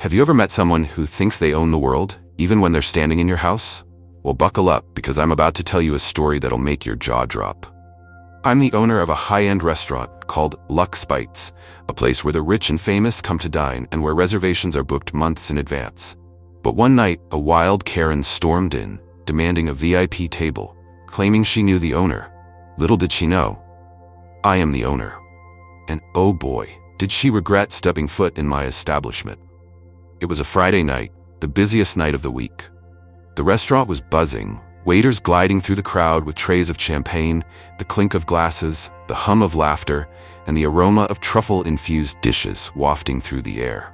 Have you ever met someone who thinks they own the world, even when they're standing in your house? Well, buckle up, because I'm about to tell you a story that'll make your jaw drop. I'm the owner of a high-end restaurant called Lux Bites, a place where the rich and famous come to dine and where reservations are booked months in advance. But one night, a wild Karen stormed in, demanding a VIP table, claiming she knew the owner. Little did she know, I am the owner. And oh boy, did she regret stepping foot in my establishment. It was a Friday night, the busiest night of the week. The restaurant was buzzing, waiters gliding through the crowd with trays of champagne, the clink of glasses, the hum of laughter, and the aroma of truffle-infused dishes wafting through the air.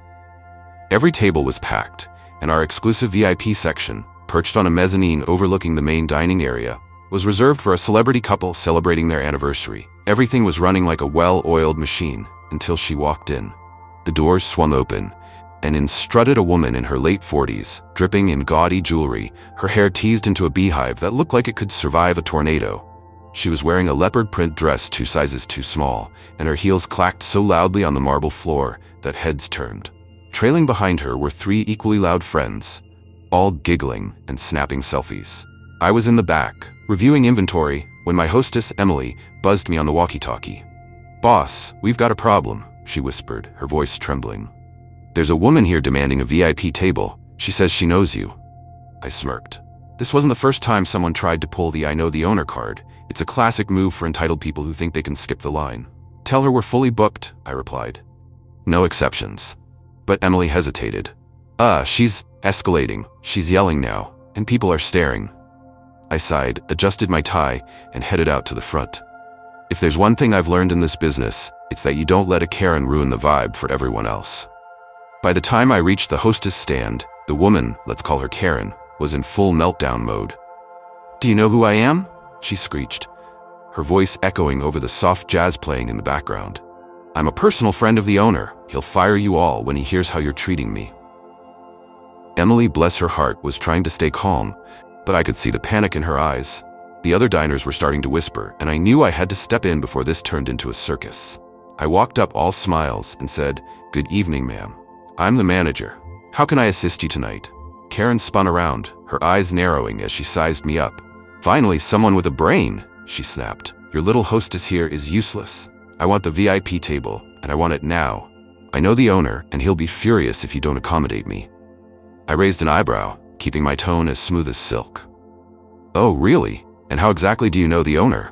Every table was packed, and our exclusive VIP section, perched on a mezzanine overlooking the main dining area, was reserved for a celebrity couple celebrating their anniversary. Everything was running like a well-oiled machine until she walked in. The doors swung open, and in strutted a woman in her late 40s, dripping in gaudy jewelry, her hair teased into a beehive that looked like it could survive a tornado. She was wearing a leopard print dress 2 sizes too small, and her heels clacked so loudly on the marble floor that heads turned. Trailing behind her were 3 equally loud friends, all giggling and snapping selfies. I was in the back, reviewing inventory, when my hostess, Emily, buzzed me on the walkie-talkie. "Boss, we've got a problem," she whispered, her voice trembling. "There's a woman here demanding a VIP table. She says she knows you." I smirked. This wasn't the first time someone tried to pull the "I know the owner" card. It's a classic move for entitled people who think they can skip the line. "Tell her we're fully booked," I replied. "No exceptions." But Emily hesitated. She's escalating. She's yelling now, and people are staring." I sighed, adjusted my tie, and headed out to the front. If there's one thing I've learned in this business, it's that you don't let a Karen ruin the vibe for everyone else. By the time I reached the hostess stand, the woman, let's call her Karen, was in full meltdown mode. "Do you know who I am?" she screeched, her voice echoing over the soft jazz playing in the background. "I'm a personal friend of the owner. He'll fire you all when he hears how you're treating me." Emily, bless her heart, was trying to stay calm, but I could see the panic in her eyes. The other diners were starting to whisper, and I knew I had to step in before this turned into a circus. I walked up all smiles and said, "Good evening, ma'am. I'm the manager. How can I assist you tonight?" Karen spun around, her eyes narrowing as she sized me up. "Finally, someone with a brain," she snapped. "Your little hostess here is useless. I want the VIP table, and I want it now. I know the owner, and he'll be furious if you don't accommodate me." I raised an eyebrow, keeping my tone as smooth as silk. "Oh, really? And how exactly do you know the owner?"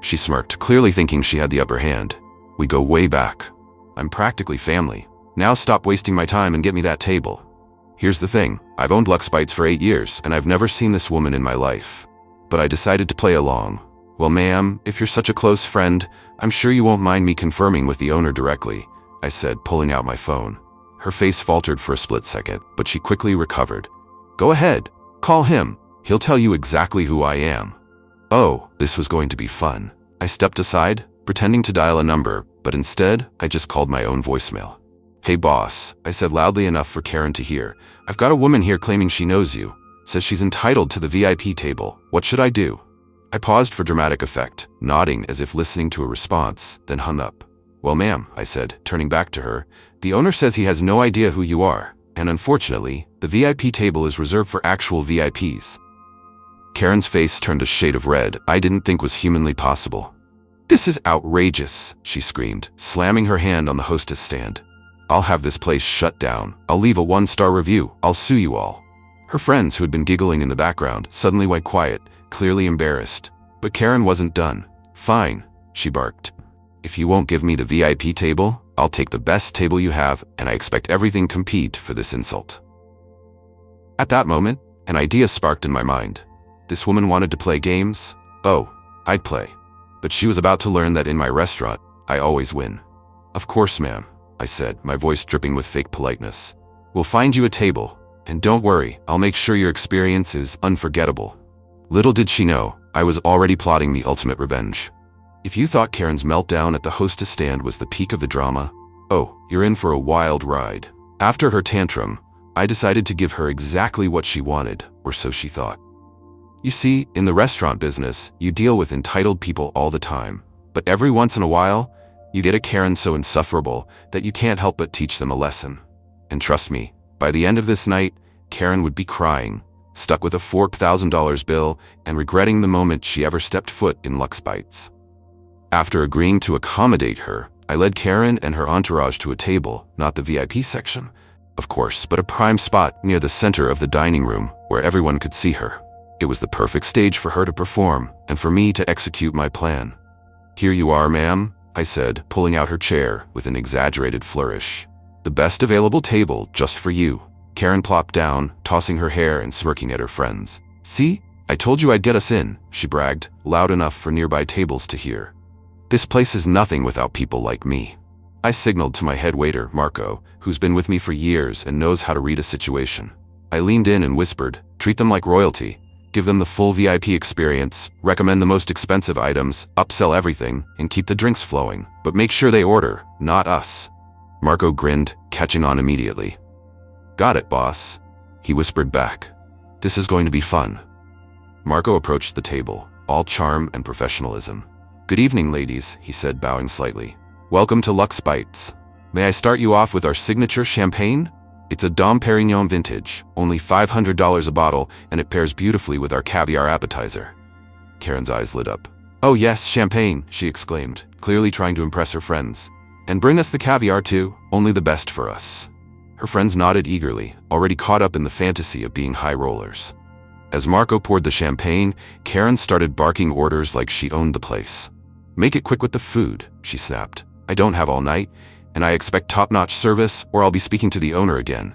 She smirked, clearly thinking she had the upper hand. "We go way back. I'm practically family. Now stop wasting my time and get me that table. Here's the thing, I've owned Lux Bites for 8 years, and I've never seen this woman in my life. But I decided to play along. Well, ma'am, if you're such a close friend, I'm sure you won't mind me confirming with the owner directly," I said, pulling out my phone. Her face faltered for a split second, but she quickly recovered. "Go ahead, call him. He'll tell you exactly who I am." Oh, this was going to be fun. I stepped aside, pretending to dial a number, but instead, I just called my own voicemail. "Hey boss," I said loudly enough for Karen to hear. "I've got a woman here claiming she knows you. Says she's entitled to the VIP table. What should I do?" I paused for dramatic effect, nodding as if listening to a response, then hung up. "Well, ma'am," I said, turning back to her, "the owner says he has no idea who you are, and unfortunately, the VIP table is reserved for actual VIPs. Karen's face turned a shade of red I didn't think was humanly possible. "This is outrageous," she screamed, slamming her hand on the hostess stand. "I'll have this place shut down. I'll leave a 1-star review. I'll sue you all." Her friends, who had been giggling in the background, suddenly went quiet, clearly embarrassed. But Karen wasn't done. "Fine," she barked. "If you won't give me the VIP table, I'll take the best table you have, and I expect everything compete for this insult." At that moment, an idea sparked in my mind. This woman wanted to play games? Oh, I'd play. But she was about to learn that in my restaurant, I always win. "Of course, ma'am," I said, my voice dripping with fake politeness. "We'll find you a table, and don't worry, I'll make sure your experience is unforgettable." Little did she know, I was already plotting the ultimate revenge. If you thought Karen's meltdown at the hostess stand was the peak of the drama, oh, you're in for a wild ride. After her tantrum, I decided to give her exactly what she wanted, or so she thought. You see, in the restaurant business, you deal with entitled people all the time. But every once in a while, you get a Karen so insufferable that you can't help but teach them a lesson. And trust me, By the end of this night, Karen would be crying, stuck with a $4,000 bill and regretting the moment she ever stepped foot in Lux Bites. After agreeing to accommodate her, I led Karen and her entourage to a table, not the VIP section, of course, but a prime spot near the center of the dining room where everyone could see her. It was the perfect stage for her to perform and for me to execute my plan. "Here you are, ma'am," I said, pulling out her chair with an exaggerated flourish. "The best available table just for you." Karen plopped down, tossing her hair and smirking at her friends. "See? I told you I'd get us in," she bragged, loud enough for nearby tables to hear. "This place is nothing without people like me." I signaled to my head waiter, Marco, who's been with me for years and knows how to read a situation. I leaned in and whispered, "Treat them like royalty. Give them the full VIP experience, recommend the most expensive items, upsell everything, and keep the drinks flowing. But make sure they order, not us." Marco grinned, catching on immediately. "Got it, boss," he whispered back. "This is going to be fun." Marco approached the table, all charm and professionalism. "Good evening, ladies," he said, bowing slightly. "Welcome to Lux Bites. May I start you off with our signature champagne? It's a Dom Perignon vintage, only $500 a bottle, and it pairs beautifully with our caviar appetizer." Karen's eyes lit up. "Oh yes, champagne," she exclaimed, clearly trying to impress her friends. "And bring us the caviar too, only the best for us." Her friends nodded eagerly, already caught up in the fantasy of being high rollers. As Marco poured the champagne, Karen started barking orders like she owned the place. "Make it quick with the food," she snapped. "I don't have all night, and I expect top-notch service or I'll be speaking to the owner again."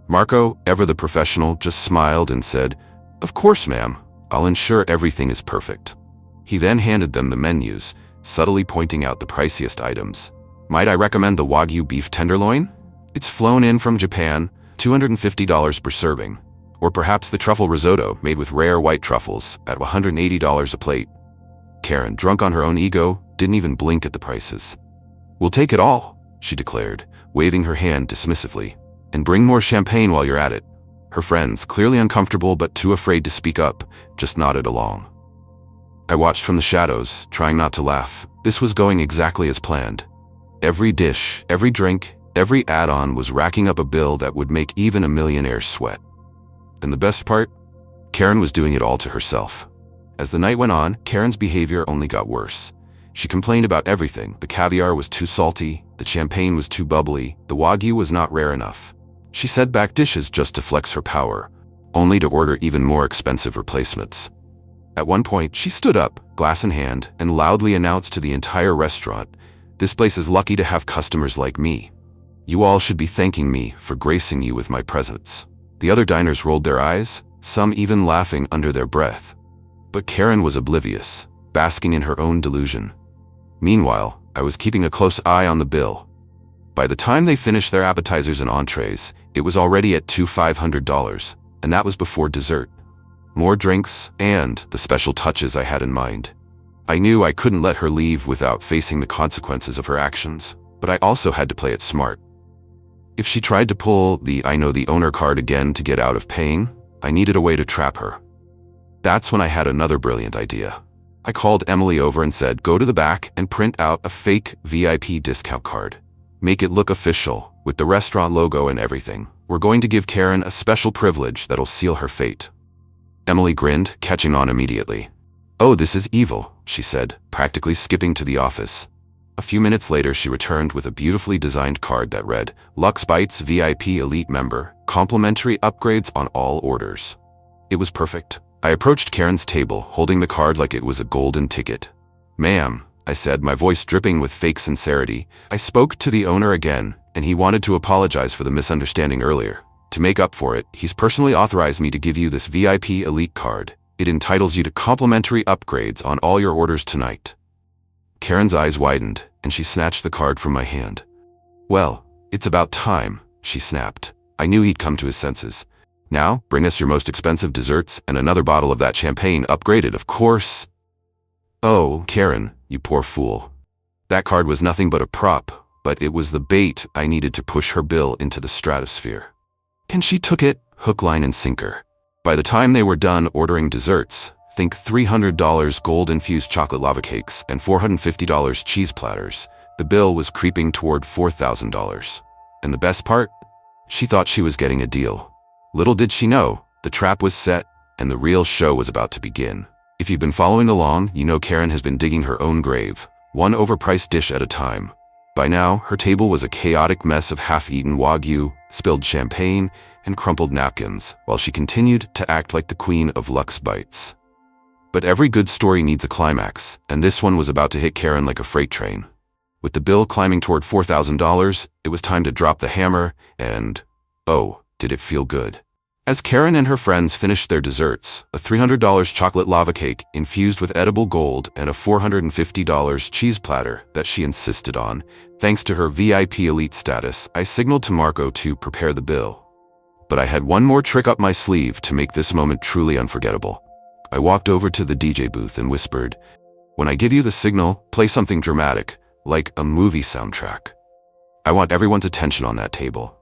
Marco, ever the professional, just smiled and said, "Of course, ma'am. I'll ensure everything is perfect." He then handed them the menus, subtly pointing out the priciest items. "Might I recommend the Wagyu beef tenderloin? It's flown in from Japan, $250 per serving. Or perhaps the truffle risotto made with rare white truffles at $180 a plate." Karen, drunk on her own ego, didn't even blink at the prices. "We'll take it all," she declared, waving her hand dismissively. "And bring more champagne while you're at it." Her friends, clearly uncomfortable but too afraid to speak up, just nodded along. I watched from the shadows, trying not to laugh. This was going exactly as planned. Every dish, every drink, every add-on was racking up a bill that would make even a millionaire sweat. And the best part? Karen was doing it all to herself. As the night went on, Karen's behavior only got worse. She complained about everything. The caviar was too salty, the champagne was too bubbly, the Wagyu was not rare enough. She set back dishes just to flex her power, only to order even more expensive replacements. At one point, she stood up, glass in hand, and loudly announced to the entire restaurant, "This place is lucky to have customers like me. You all should be thanking me for gracing you with my presence." The other diners rolled their eyes, some even laughing under their breath. But Karen was oblivious, basking in her own delusion. Meanwhile, I was keeping a close eye on the bill. By the time they finished their appetizers and entrees, it was already at $2,500, and that was before dessert. More drinks, and the special touches I had in mind. I knew I couldn't let her leave without facing the consequences of her actions, but I also had to play it smart. If she tried to pull the "I know the owner" card again to get out of paying, I needed a way to trap her. That's when I had another brilliant idea. I called Emily over and said, "Go to the back and print out a fake VIP discount card. Make it look official, with the restaurant logo and everything. We're going to give Karen a special privilege that'll seal her fate." Emily grinned, catching on immediately. "Oh, this is evil," she said, practically skipping to the office. A few minutes later, she returned with a beautifully designed card that read, "Lux Bites VIP Elite Member, complimentary upgrades on all orders." It was perfect. I approached Karen's table, holding the card like it was a golden ticket. "Ma'am," I said, my voice dripping with fake sincerity, "I spoke to the owner again, and he wanted to apologize for the misunderstanding earlier. To make up for it, he's personally authorized me to give you this VIP Elite card. It entitles you to complimentary upgrades on all your orders tonight." Karen's eyes widened, and she snatched the card from my hand. "Well, it's about time," she snapped. I knew he'd come to his senses. "Now, bring us your most expensive desserts and another bottle of that champagne, upgraded, of course." "Oh, Karen, you poor fool. That card was nothing but a prop, but it was the bait I needed to push her bill into the stratosphere." And she took it, hook, line, and sinker. By the time they were done ordering desserts, think $300 gold-infused chocolate lava cakes and $450 cheese platters, the bill was creeping toward $4,000. And the best part? She thought she was getting a deal. Little did she know, the trap was set, and the real show was about to begin. If you've been following along, you know Karen has been digging her own grave, one overpriced dish at a time. By now, her table was a chaotic mess of half-eaten Wagyu, spilled champagne, and crumpled napkins, while she continued to act like the queen of Lux Bites. But every good story needs a climax, and this one was about to hit Karen like a freight train. With the bill climbing toward $4,000, it was time to drop the hammer, and, oh, did it feel good. As Karen and her friends finished their desserts, a $300 chocolate lava cake infused with edible gold and a $450 cheese platter that she insisted on, thanks to her VIP elite status, I signaled to Marco to prepare the bill. But I had one more trick up my sleeve to make this moment truly unforgettable. I walked over to the DJ booth and whispered, "When I give you the signal, play something dramatic, like a movie soundtrack. I want everyone's attention on that table."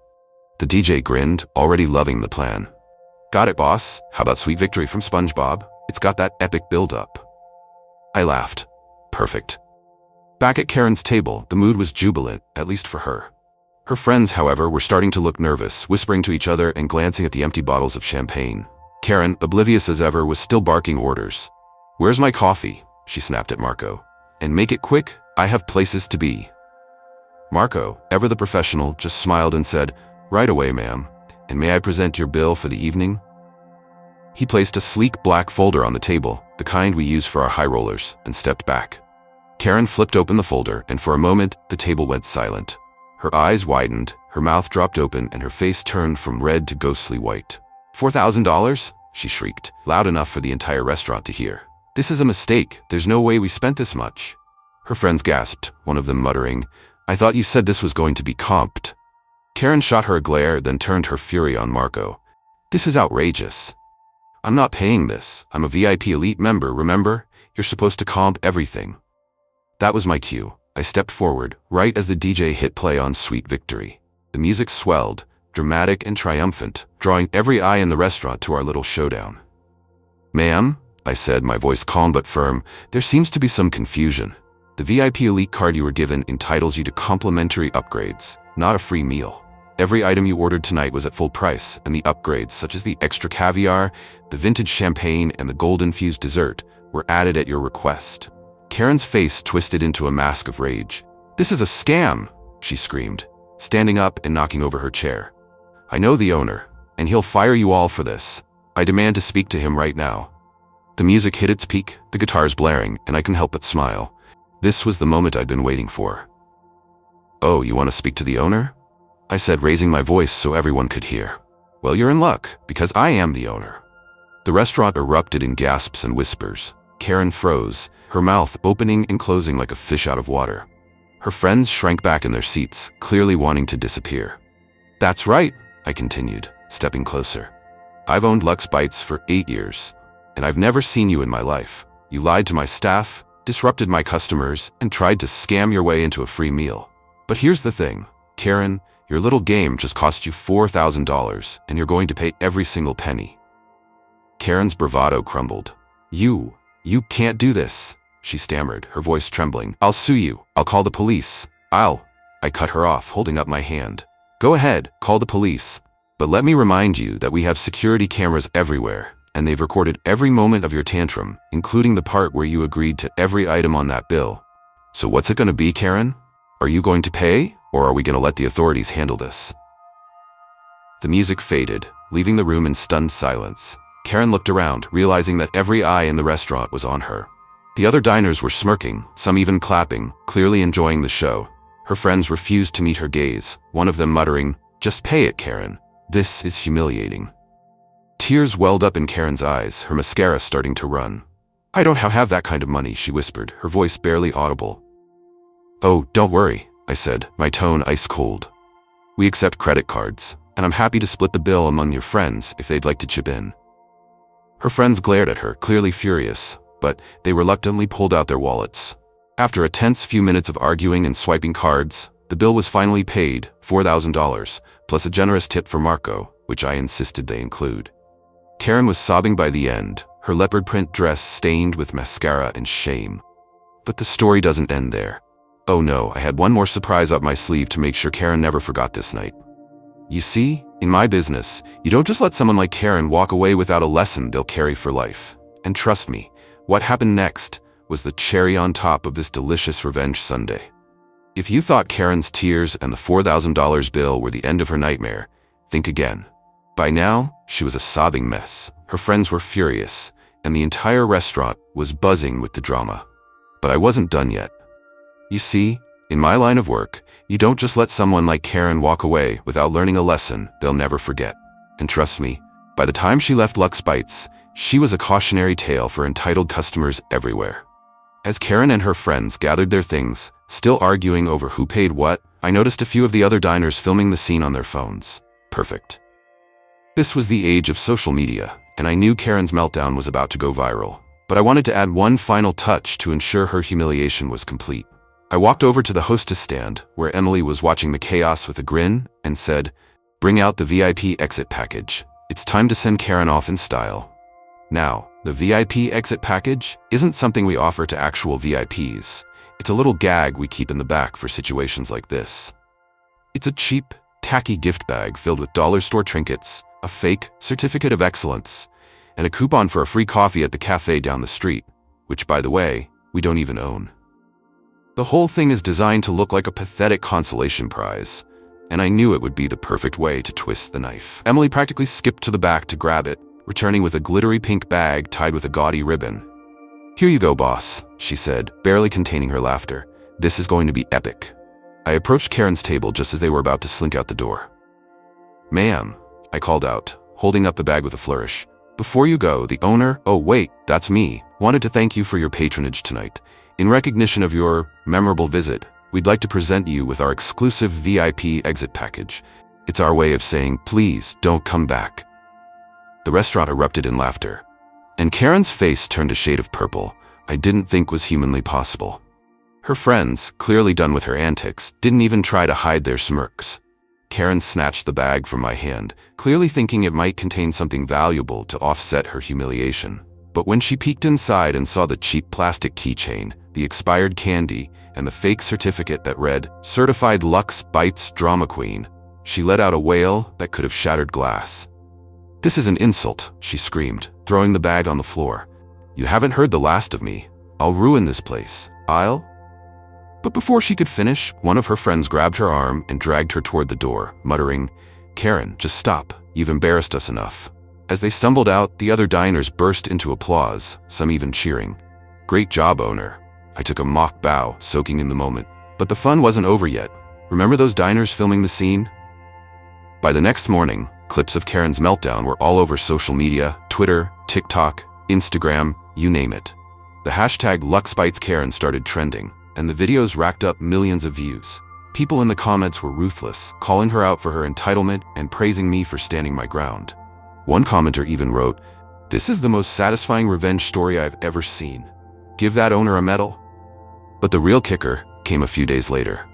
The DJ grinned, already loving the plan. "Got it, boss. How about Sweet Victory from SpongeBob? It's got that epic build-up." I laughed. Perfect. Back at Karen's table, the mood was jubilant, at least for her. Her friends, however, were starting to look nervous, whispering to each other and glancing at the empty bottles of champagne. Karen, oblivious as ever, was still barking orders. "Where's my coffee?" she snapped at Marco. "And make it quick, I have places to be." Marco, ever the professional, just smiled and said, "Right away, ma'am. And may I present your bill for the evening?" He placed a sleek black folder on the table, the kind we use for our high rollers, and stepped back. Karen flipped open the folder, and for a moment, the table went silent. Her eyes widened, her mouth dropped open, and her face turned from red to ghostly white. $4,000? She shrieked, loud enough for the entire restaurant to hear. "This is a mistake. There's no way we spent this much." Her friends gasped, one of them muttering, "I thought you said this was going to be comped." Karen shot her a glare, then turned her fury on Marco. "This is outrageous. I'm not paying this. I'm a VIP elite member, remember? You're supposed to comp everything." That was my cue. I stepped forward, right as the DJ hit play on Sweet Victory. The music swelled, dramatic and triumphant, drawing every eye in the restaurant to our little showdown. "Ma'am," I said, my voice calm but firm, "there seems to be some confusion. The VIP elite card you were given entitles you to complimentary upgrades, not a free meal. Every item you ordered tonight was at full price, and the upgrades, such as the extra caviar, the vintage champagne, and the gold-infused dessert, were added at your request." Karen's face twisted into a mask of rage. "This is a scam!" she screamed, standing up and knocking over her chair. "I know the owner, and he'll fire you all for this. I demand to speak to him right now." The music hit its peak, the guitars blaring, and I couldn't help but smile. This was the moment I'd been waiting for. "Oh, you want to speak to the owner?" I said, raising my voice so everyone could hear. "Well, you're in luck, because I am the owner." The restaurant erupted in gasps and whispers. Karen froze, her mouth opening and closing like a fish out of water. Her friends shrank back in their seats, clearly wanting to disappear. "That's right," I continued, stepping closer. "I've owned Lux Bites for 8 years, and I've never seen you in my life. You lied to my staff, disrupted my customers, and tried to scam your way into a free meal. But here's the thing, Karen, your little game just cost you $4,000, and you're going to pay every single penny." Karen's bravado crumbled. You can't do this," she stammered, her voice trembling. "I'll sue you. I'll call the police. I cut her off, holding up my hand. "Go ahead, call the police. But let me remind you that we have security cameras everywhere, and they've recorded every moment of your tantrum, including the part where you agreed to every item on that bill. So what's it going to be, Karen? Are you going to pay, or are we going to let the authorities handle this?" The music faded, leaving the room in stunned silence. Karen looked around, realizing that every eye in the restaurant was on her. The other diners were smirking, some even clapping, clearly enjoying the show. Her friends refused to meet her gaze, one of them muttering, "Just pay it, Karen. This is humiliating." Tears welled up in Karen's eyes, her mascara starting to run. "I don't have that kind of money," she whispered, her voice barely audible. "Oh, don't worry," I said, my tone ice cold. "We accept credit cards, and I'm happy to split the bill among your friends if they'd like to chip in." Her friends glared at her, clearly furious, but they reluctantly pulled out their wallets. After a tense few minutes of arguing and swiping cards, the bill was finally paid, $4,000, plus a generous tip for Marco, which I insisted they include. Karen was sobbing by the end, her leopard print dress stained with mascara and shame. But the story doesn't end there. Oh no, I had one more surprise up my sleeve to make sure Karen never forgot this night. You see, in my business, you don't just let someone like Karen walk away without a lesson they'll carry for life. And trust me, what happened next was the cherry on top of this delicious revenge sundae. If you thought Karen's tears and the $4,000 bill were the end of her nightmare, think again. By now, she was a sobbing mess. Her friends were furious, and the entire restaurant was buzzing with the drama. But I wasn't done yet. You see, in my line of work, you don't just let someone like Karen walk away without learning a lesson they'll never forget. And trust me, by the time she left Lux Bites, she was a cautionary tale for entitled customers everywhere. As Karen and her friends gathered their things, still arguing over who paid what, I noticed a few of the other diners filming the scene on their phones. Perfect. This was the age of social media, and I knew Karen's meltdown was about to go viral. But I wanted to add one final touch to ensure her humiliation was complete. I walked over to the hostess stand, where Emily was watching the chaos with a grin, and said, "Bring out the VIP exit package. It's time to send Karen off in style." Now, the VIP exit package isn't something we offer to actual VIPs. It's a little gag we keep in the back for situations like this. It's a cheap, tacky gift bag filled with dollar store trinkets, a fake certificate of excellence, and a coupon for a free coffee at the cafe down the street, which, by the way, we don't even own. The whole thing is designed to look like a pathetic consolation prize, and I knew it would be the perfect way to twist the knife. Emily practically skipped to the back to grab it, returning with a glittery pink bag tied with a gaudy ribbon. "Here you go, boss," she said, barely containing her laughter. "This is going to be epic." I approached Karen's table just as they were about to slink out the door. "Ma'am," I called out, holding up the bag with a flourish. "Before you go, the owner—" "Oh wait, that's me— wanted to thank you for your patronage tonight. In recognition of your memorable visit, we'd like to present you with our exclusive VIP exit package. It's our way of saying, please don't come back." The restaurant erupted in laughter, and Karen's face turned a shade of purple I didn't think was humanly possible. Her friends, clearly done with her antics, didn't even try to hide their smirks. Karen snatched the bag from my hand, clearly thinking it might contain something valuable to offset her humiliation. But when she peeked inside and saw the cheap plastic keychain, the expired candy, and the fake certificate that read, "Certified Lux Bites Drama Queen," she let out a wail that could have shattered glass. "This is an insult," she screamed, throwing the bag on the floor. "You haven't heard the last of me. I'll ruin this place. I'll—" But before she could finish, one of her friends grabbed her arm and dragged her toward the door, muttering, "Karen, just stop. You've embarrassed us enough." As they stumbled out, the other diners burst into applause, some even cheering. "Great job, owner." I took a mock bow, soaking in the moment. But the fun wasn't over yet. Remember those diners filming the scene? By the next morning, clips of Karen's meltdown were all over social media, Twitter, TikTok, Instagram, you name it. The hashtag LuxBitesKaren started trending, and the videos racked up millions of views. People in the comments were ruthless, calling her out for her entitlement and praising me for standing my ground. One commenter even wrote, "This is the most satisfying revenge story I've ever seen. Give that owner a medal." But the real kicker came a few days later.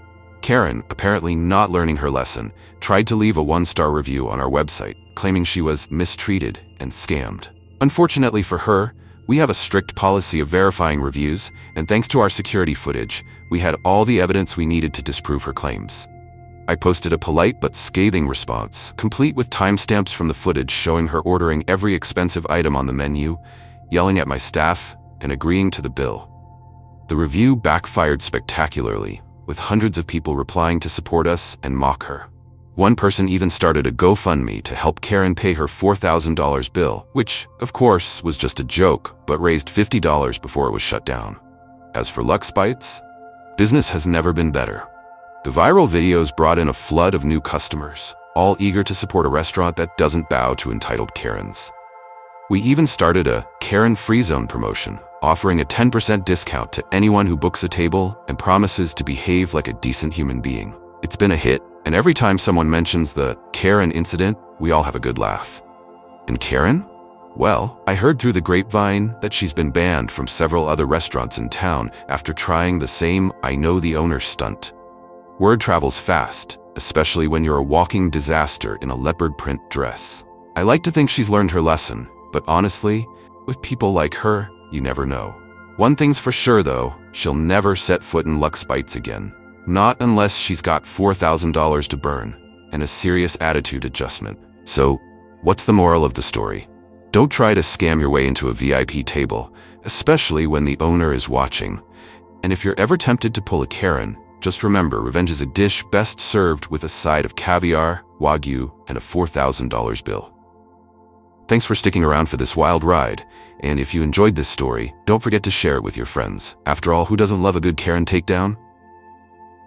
Karen, apparently not learning her lesson, tried to leave a 1-star review on our website, claiming she was mistreated and scammed. Unfortunately for her, we have a strict policy of verifying reviews, and thanks to our security footage, we had all the evidence we needed to disprove her claims. I posted a polite but scathing response, complete with timestamps from the footage showing her ordering every expensive item on the menu, yelling at my staff, and agreeing to the bill. The review backfired spectacularly, with hundreds of people replying to support us and mock her. One person even started a GoFundMe to help Karen pay her $4,000 bill, which, of course, was just a joke, but raised $50 before it was shut down. As for Lux Bites, business has never been better. The viral videos brought in a flood of new customers, all eager to support a restaurant that doesn't bow to entitled Karens. We even started a Karen Free Zone promotion, offering a 10% discount to anyone who books a table and promises to behave like a decent human being. It's been a hit, and every time someone mentions the Karen incident, we all have a good laugh. And Karen? Well, I heard through the grapevine that she's been banned from several other restaurants in town after trying the same "I know the owner" stunt. Word travels fast, especially when you're a walking disaster in a leopard print dress. I like to think she's learned her lesson, but honestly, with people like her, you never know. One thing's for sure though, she'll never set foot in Lux Bites again. Not unless she's got $4,000 to burn. and a serious attitude adjustment. So, what's the moral of the story? Don't try to scam your way into a VIP table, especially when the owner is watching. And if you're ever tempted to pull a Karen, just remember, revenge is a dish best served with a side of caviar, wagyu, and a $4,000 bill. Thanks for sticking around for this wild ride, and if you enjoyed this story, don't forget to share it with your friends. After all, who doesn't love a good Karen takedown?